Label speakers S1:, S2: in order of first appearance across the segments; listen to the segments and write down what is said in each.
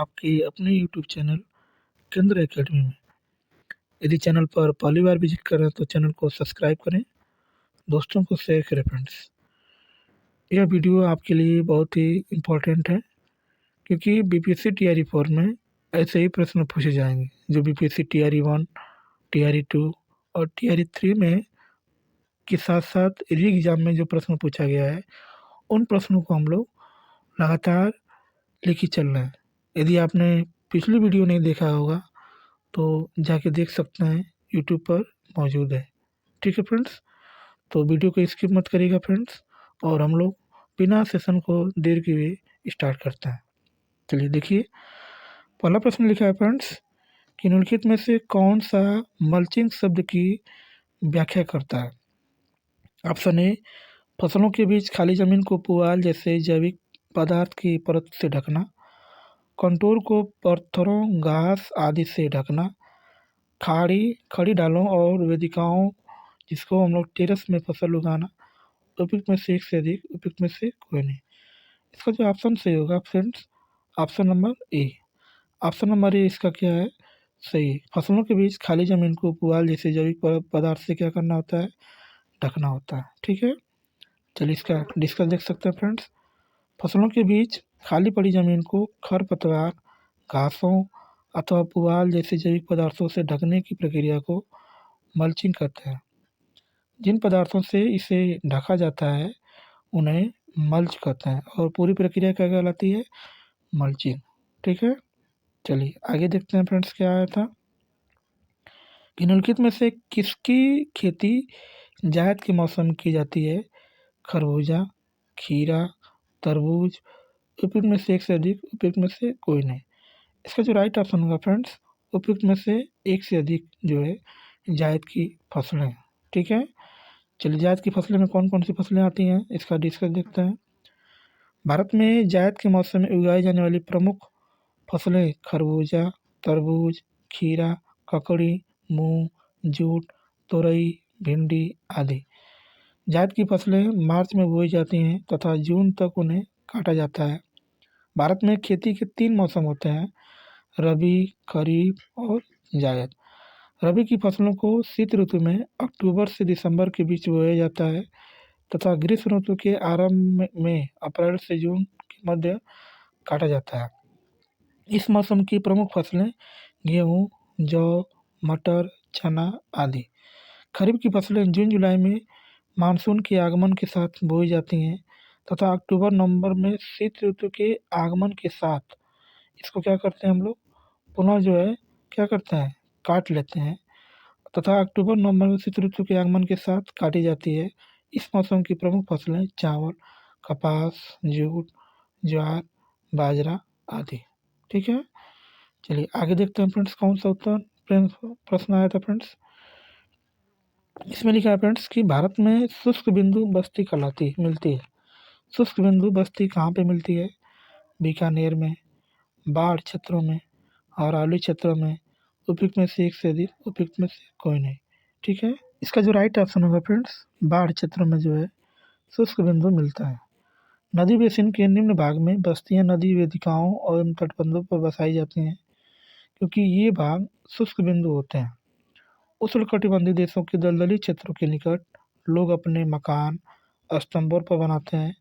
S1: आपके अपने YouTube channel केंद्र एकेडमी में। यदि चैनल पर पहली बार विजिट कर रहे हैं तो चैनल को सब्सक्राइब करें, दोस्तों को शेयर करें फ्रेंड्स। यह वीडियो आपके लिए बहुत ही इम्पोर्टेंट है क्योंकि बीपीएससी टीआरई 4 में ऐसे ही प्रश्न पूछे जाएंगे जो बीपीएससी टीआरई 1, टीआरई 2 और टीआरई 3 में के साथ साथ री एग्ज़ाम में जो प्रश्न पूछा गया है उन प्रश्नों को हम लोग लगातार लेके चल रहे हैं। यदि आपने पिछली वीडियो नहीं देखा होगा तो जाके देख सकते हैं, यूट्यूब पर मौजूद है। ठीक है फ्रेंड्स, तो वीडियो को स्किप मत करिएगा फ्रेंड्स, और हम लोग बिना सेशन को देर किए हुए स्टार्ट करते हैं। चलिए देखिए, पहला प्रश्न लिखा है फ्रेंड्स कि निम्नलिखित में से कौन सा मल्चिंग शब्द की व्याख्या करता है। ऑप्शन ए, फसलों के बीच खाली जमीन को पुआल जैसे जैविक पदार्थ की परत से ढकना, कंटूर को पत्थरों, घास आदि से ढकना, खड़ी डालों और वेदिकाओं जिसको हम लोग टेरेस में फसल उगाना, उपयुक्त में से एक से अधिक, उपयुक्त में से कोई नहीं। इसका जो ऑप्शन सही होगा friends, option number A. Option number A इसका क्या है, सही। फसलों के बीच खाली जमीन को पुआल जैसे जैविक पदार्थ से क्या करना होता है, ढकना होता है। ठीक है, चलिए इसका डिस्कस देख सकते हैं फ्रेंड्स। फसलों के बीच खाली पड़ी जमीन को खरपतवार, घासों अथवा पुआल जैसे जैविक पदार्थों से ढकने की प्रक्रिया को मल्चिंग कहते हैं। जिन पदार्थों से इसे ढका जाता है उन्हें मल्च कहते हैं और पूरी प्रक्रिया क्या कहलाती है, मल्चिंग। ठीक है, चलिए आगे देखते हैं फ्रेंड्स क्या आया था। निम्नलिखित में से किसकी खेती जायद के मौसम में की जाती है। खरबूजा, खीरा, तरबूज, उपयुक्त में से एक से अधिक, उपयुक्त में से कोई नहीं। इसका जो राइट ऑप्शन होगा फ्रेंड्स, उपयुक्त में से एक से अधिक जो है जायद की फसलें। ठीक है, चलिए जायद की फसलें में कौन कौन सी फसलें आती हैं इसका डिस्कस देखते हैं। भारत में जायद के मौसम में उगाई जाने वाली प्रमुख फसलें खरबूजा, तरबूज, खीरा, ककड़ी, मूंग, जूट, तोरई, भिंडी आदि। जायद की फसलें मार्च में बोई जाती हैं तथा जून तक उन्हें काटा जाता है। भारत में खेती के 3 मौसम होते हैं, रबी, खरीफ और जायद। रबी की फसलों को शीत ऋतु में अक्टूबर से दिसंबर के बीच बोया जाता है तथा ग्रीष्म ऋतु के आरंभ में अप्रैल से जून के मध्य काटा जाता है। इस मौसम की प्रमुख फसलें गेहूँ, जौ, मटर, चना आदि। खरीफ की फसलें जून जुलाई में मानसून के आगमन के साथ बोई जाती हैं तथा अक्टूबर नवंबर में शीत ऋतु के आगमन के साथ इसको क्या करते हैं हम लोग, पुनः जो है क्या करते हैं, काट लेते हैं तथा अक्टूबर नवंबर में शीत ऋतु के आगमन के साथ काटी जाती है। इस मौसम की प्रमुख फसलें चावल, कपास, जूट, ज्वार, बाजरा आदि। ठीक है, चलिए आगे देखते हैं फ्रेंड्स कौन सा उत्तर प्रश्न आया था फ्रेंड्स। इसमें लिखा है फ्रेंड्स कि भारत में शुष्क बिंदु बस्ती कहलाती मिलती है। शुष्क बिंदु बस्ती कहाँ पे मिलती है, बीकानेर में, बाढ़ क्षेत्रों में, अरावली क्षेत्रों में, उपयुक्त में से एक से अधिक, उपयुक्त में से कोई नहीं। ठीक है, इसका जो राइट ऑप्शन होगा फ्रेंड्स, बाढ़ क्षेत्रों में जो है शुष्क बिंदु मिलता है। नदी बेसिन के निम्न भाग में बस्तियां नदी वेदिकाओं और तटबंधों पर बसाई जाती हैं क्योंकि ये भाग शुष्क बिंदु होते हैं। उष्णकटिबंधीय देशों के दलदली क्षेत्रों के निकट लोग अपने मकान स्तंभों पर बनाते हैं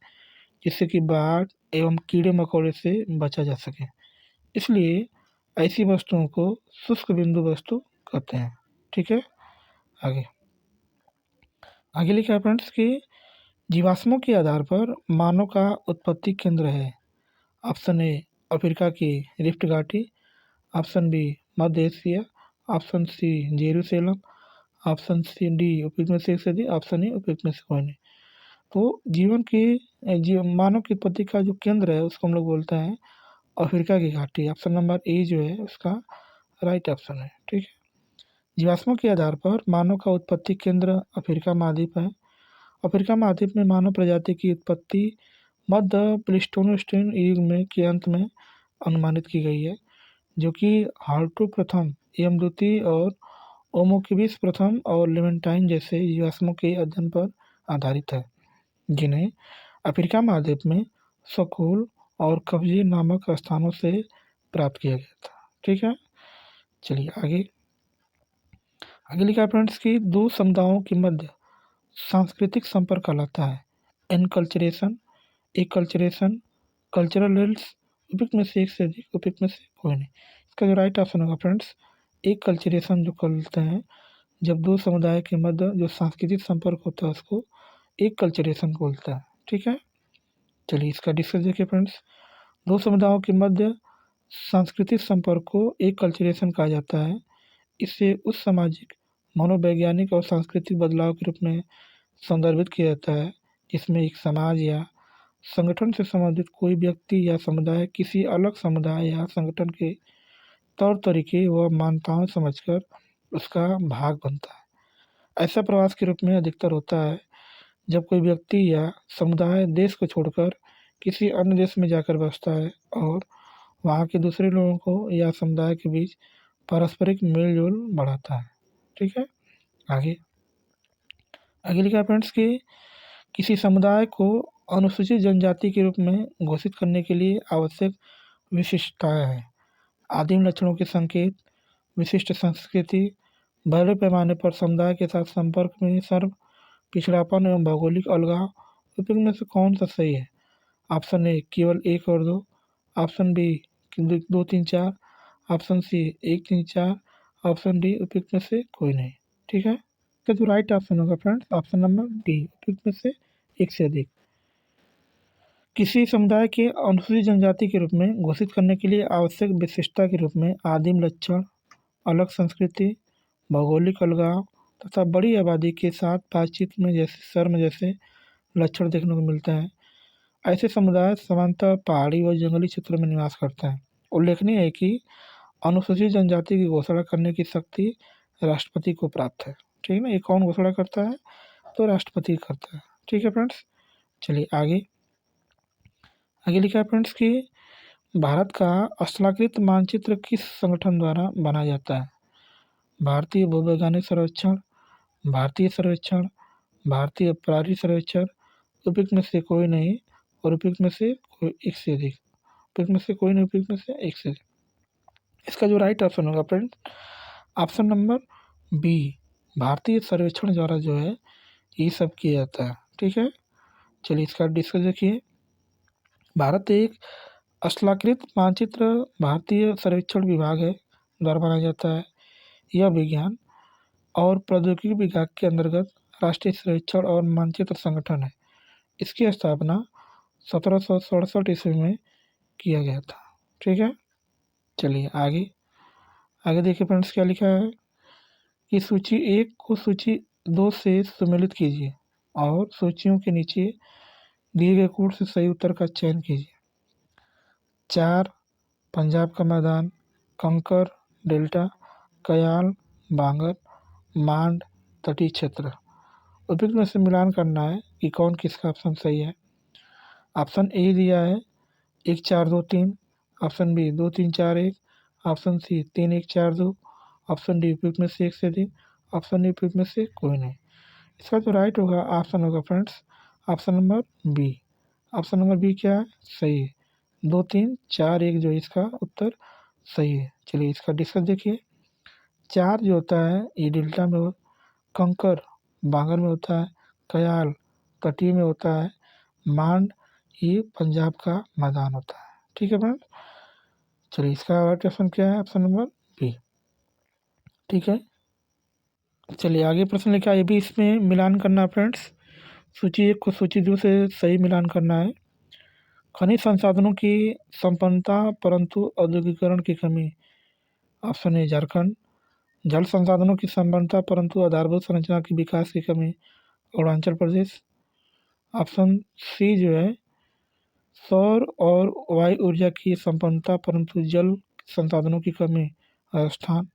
S1: जिससे कि बाढ़ एवं कीड़े मकोड़े से बचा जा सके। इसलिए ऐसी वस्तुओं को शुष्क बिंदु वस्तु कहते हैं। ठीक है, आगे आगे लिखा है फ्रेंड्स कि जीवाश्मों के आधार पर मानव का उत्पत्ति केंद्र है। ऑप्शन ए अफ्रीका की रिफ्ट घाटी, ऑप्शन बी मध्य Asia, option C Jerusalem, option C D उपयुक्त में से एक से अधिक, ऑप्शन ए उपयुक्त में से कोई नहीं। तो मानव की उत्पत्ति का जो केंद्र है उसको हम लोग बोलते हैं अफ्रीका की घाटी। ऑप्शन नंबर ए जो है उसका राइट ऑप्शन है। ठीक है, जीवाश्मों के आधार पर मानव का उत्पत्ति केंद्र अफ्रीका महाद्वीप है। अफ्रीका महाद्वीप में मानव प्रजाति की उत्पत्ति मध्य प्लीस्टोसीन युग में के अंत में अनुमानित की गई है, जो कि हार्टू प्रथम, यमदूती और ओमोकिबिस प्रथम और लेवेंटाइन जैसे जीवाश्मों के अध्ययन पर आधारित है, जिन्हें अफ्रीका महाद्वीप में सकूल और कब्जे नामक स्थानों से प्राप्त किया गया था। ठीक है, चलिए आगे। आगे लिखा है फ्रेंड्स कि दो समुदायों के मध्य सांस्कृतिक संपर्क कहलाता है एनकल्चरेशन, एकल्चरेशन, कल्चरल रिल्स। उपयुक्त में से एक से अधिक, उपयुक्त में से कोई नहीं। इसका जो राइट ऑप्शन होगा फ्रेंड्स, एक कल्चरेशन जो कहते हैं, जब दो समुदाय के मध्य जो सांस्कृतिक संपर्क होता है उसको एक कल्चरेशन बोलता है। ठीक है, चलिए इसका डिस्कस देखिए फ्रेंड्स। दो समुदायों के मध्य सांस्कृतिक संपर्क को एक कल्चरेशन कहा जाता है। इसे उस सामाजिक, मनोवैज्ञानिक और सांस्कृतिक बदलाव के रूप में संदर्भित किया जाता है जिसमें एक समाज या संगठन से संबंधित कोई व्यक्ति या समुदाय किसी अलग समुदाय या संगठन के तौर तरीके व मान्यताओं समझकर उसका भाग बनता है। ऐसा प्रवास के रूप में अधिकतर होता है जब कोई व्यक्ति या समुदाय देश को छोड़कर किसी अन्य देश में जाकर बसता है और वहाँ के दूसरे लोगों को या समुदाय के बीच पारस्परिक मेल जोल बढ़ाता है। ठीक है, आगे। आगे लिखा है फ्रेंड्स कि किसी समुदाय को अनुसूचित जनजाति के रूप में घोषित करने के लिए आवश्यक विशिष्टताएं हैं। आदिम लक्षणों के संकेत, विशिष्ट संस्कृति, बड़े पैमाने पर समुदाय के साथ संपर्क में सर्व पिछड़ापन एवं भौगोलिक अलगाव। उपयुक्त में से कौन सा सही है? ऑप्शन ए केवल एक और दो, ऑप्शन बी दो तीन चार, ऑप्शन सी एक तीन चार, ऑप्शन डी उपयुक्त में से कोई नहीं। ठीक है, तो जो राइट ऑप्शन होगा फ्रेंड्स, ऑप्शन नंबर डी, उपयुक्त में से एक से अधिक। किसी समुदाय के अनुसूचित जनजाति के रूप में घोषित करने के लिए आवश्यक विशिष्टता के रूप में आदिम लक्षण, अलग संस्कृति, भौगोलिक अलगाव तथा बड़ी आबादी के साथ बातचीत में जैसे शर्म जैसे लक्षण देखने को मिलते हैं। ऐसे समुदाय सामान्यतः पहाड़ी व जंगली क्षेत्रों में निवास करते हैं। उल्लेखनीय है कि अनुसूचित जनजाति की घोषणा करने की शक्ति राष्ट्रपति को प्राप्त है। ठीक है ना, ये कौन घोषणा करता है? तो राष्ट्रपति करता है। ठीक है फ्रेंड्स, चलिए आगे। आगे लिखा है फ्रेंड्स कि भारत का स्थलाकृत मानचित्र किस संगठन द्वारा बनाया जाता है? भारतीय भूवैज्ञानिक सर्वेक्षण, भारतीय सर्वेक्षण, भारतीय प्रारी सर्वेक्षण। उपयुक्त में से कोई नहीं और उपयुक्त में से कोई एक से अधिक। उपयुक्त में से कोई नहीं, उपयुक्त में से एक से अधिक। इसका जो राइट ऑप्शन होगा फ्रेंड, ऑप्शन नंबर बी, भारतीय सर्वेक्षण द्वारा जो है ये सब किया जाता है। ठीक है, चलिए इसका डिस्कस देखिए। भारत एक स्थलाकृत मानचित्र भारतीय सर्वेक्षण विभाग है द्वारा बनाया जाता है। यह विज्ञान और प्रौद्योगिकी विभाग के अंतर्गत राष्ट्रीय सर्वेक्षण और मानचित्र संगठन है। इसकी स्थापना 1767 ईस्वी में किया गया था। ठीक है, चलिए आगे। आगे देखिए फ्रेंड्स क्या लिखा है कि सूची एक को सूची दो से सम्मिलित कीजिए और सूचियों के नीचे दिए गए कोड से सही उत्तर का चयन कीजिए। 4 पंजाब का मैदान, कंकर डेल्टा, कयाल, बांगर, मांड तटीय क्षेत्र। उपयुक्त में से मिलान करना है कि कौन किसका ऑप्शन सही है। ऑप्शन ए दिया है 1 4 2 3, option B 2 3 4 1, option C 3 1 4 2, option D उपयुक्त में से एक से अधिक, ऑप्शन डी उपयुक्त में से कोई नहीं। इसका जो राइट होगा ऑप्शन होगा friends, option number B. Option number B क्या है? सही है, 2 3 4 1 जो इसका उत्तर सही है। चलिए इसका डिस्कस देखिए। 4 जो होता है ये डेल्टा में, कंकर बांगर में होता है, कयाल तटीय में होता है, मांड ये पंजाब का मैदान होता है। ठीक है फ्रेंड्स, चलिए इसका राइट ऑप्शन क्या है? Option number B. ठीक है, चलिए आगे प्रश्न लिखा है, ये भी इसमें मिलान करना है फ्रेंड्स। सूची एक को सूची दो से सही मिलान करना है। खनिज संसाधनों की संपन्नता परंतु औद्योगिकरण की कमी। Option A Jharkhand. जल संसाधनों की संपन्नता परंतु आधारभूत संरचना की विकास की कमी, अरुणाचल प्रदेश। ऑप्शन सी जो है सौर और वायु ऊर्जा की संपन्नता परंतु जल संसाधनों की कमी, राजस्थान।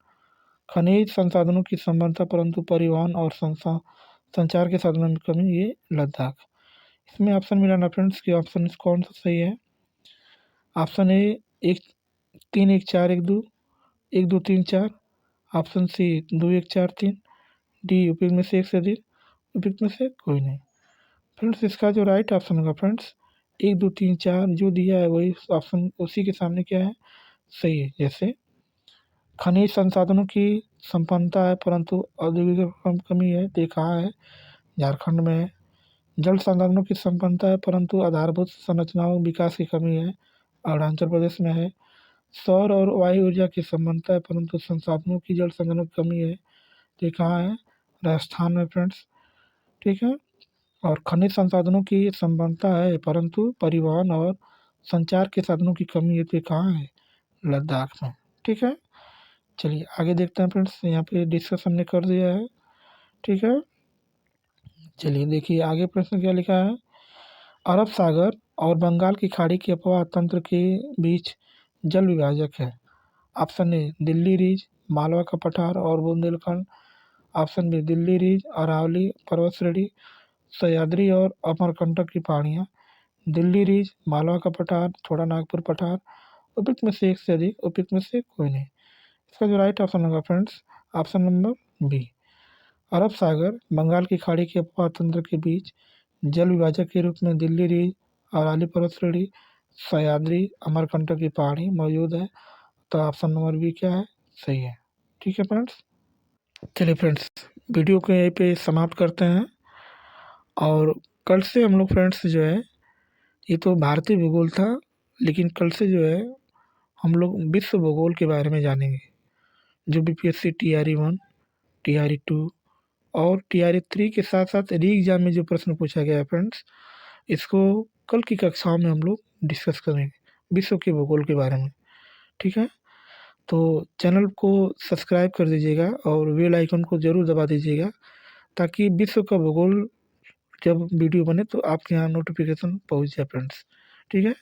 S1: खनिज संसाधनों की संपन्नता परंतु परिवहन और संचार के साधनों में कमी, ये लद्दाख। इसमें ऑप्शन मिलाना फ्रेंड्स कि ऑप्शन कौन सा सही है। ऑप्शन ए 1 3 1 4 1 2, 1 2 3 4, ऑप्शन सी 2 1 4 3, डी उपयुक्त में से एक से अधिक, उपयुक्त में से कोई नहीं। फ्रेंड्स इसका जो राइट ऑप्शन होगा फ्रेंड्स 1 2 3 4 जो दिया है वही ऑप्शन, उसी के सामने क्या है सही है। जैसे खनिज संसाधनों की संपन्नता है परंतु औद्योगिक कमी है, तो ये कहाँ है? झारखंड में है। जल संसाधनों की संपन्नता है परंतु आधारभूत संरचनाओं विकास की कमी है, अरुणाचल प्रदेश में है। सौर और वायु ऊर्जा की संपन्नता है परंतु संसाधनों की जल संसाधनों की कमी है, तो ये कहाँ है? राजस्थान में फ्रेंड्स। ठीक है। और खनिज संसाधनों की संपन्नता है परंतु परिवहन और संचार के साधनों की कमी है, तो ये कहाँ है? लद्दाख में। ठीक है। चलिए आगे देखते हैं फ्रेंड्स, यहाँ पे डिस्कस हमने कर दिया है। ठीक है। चलिए देखिए आगे प्रश्न क्या लिखा है। अरब सागर और बंगाल की खाड़ी के अपवाह तंत्र के बीच जल विभाजक है। ऑप्शन ए दिल्ली रीज, मालवा का पठार और बुंदेलखंड। ऑप्शन बी दिल्ली रीज, अरावली पर्वत श्रेणी, सह्याद्री और अमरकंटक की पहाड़ियाँ। दिल्ली रीज, मालवा का पठार, छोटा नागपुर पठार। उपयुक्त में से एक से अधिक, उपयुक्त में से कोई नहीं। इसका जो राइट ऑप्शन होगा फ्रेंड्स, ऑप्शन नंबर बी। अरब सागर बंगाल की खाड़ी के अपवाह तंत्र के बीच जल विभाजक के रूप में दिल्ली रीज, अरावली पर्वत श्रेणी, सह्याद्री, अमरकंटक की पहाड़ी मौजूद है। तो ऑप्शन नंबर बी क्या है? सही है। ठीक है फ्रेंड्स। चलिए फ्रेंड्स, वीडियो को यहीं पे समाप्त करते हैं। और कल से हम लोग फ्रेंड्स जो है, ये तो भारतीय भूगोल था, लेकिन कल से जो है हम लोग विश्व भूगोल के बारे में जानेंगे। जो बीपीएससी TRE 1, TRE 2 और TRE 3 के साथ साथ री एग्जाम में जो प्रश्न पूछा गया है फ्रेंड्स, इसको कल की कक्षाओं में हम लोग डिस्कस करेंगे विश्व के भूगोल के बारे में। ठीक है। तो चैनल को सब्सक्राइब कर दीजिएगा और बेल आइकन को ज़रूर दबा दीजिएगा, ताकि विश्व का भूगोल जब वीडियो बने तो आपके यहाँ नोटिफिकेशन पहुँच जाए फ्रेंड्स। ठीक है।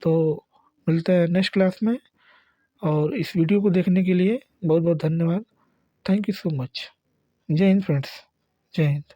S1: तो मिलते हैं नेक्स्ट क्लास में, और इस वीडियो को देखने के लिए बहुत बहुत धन्यवाद। Thank you so much. जय हिंद फ्रेंड्स। जय हिंद।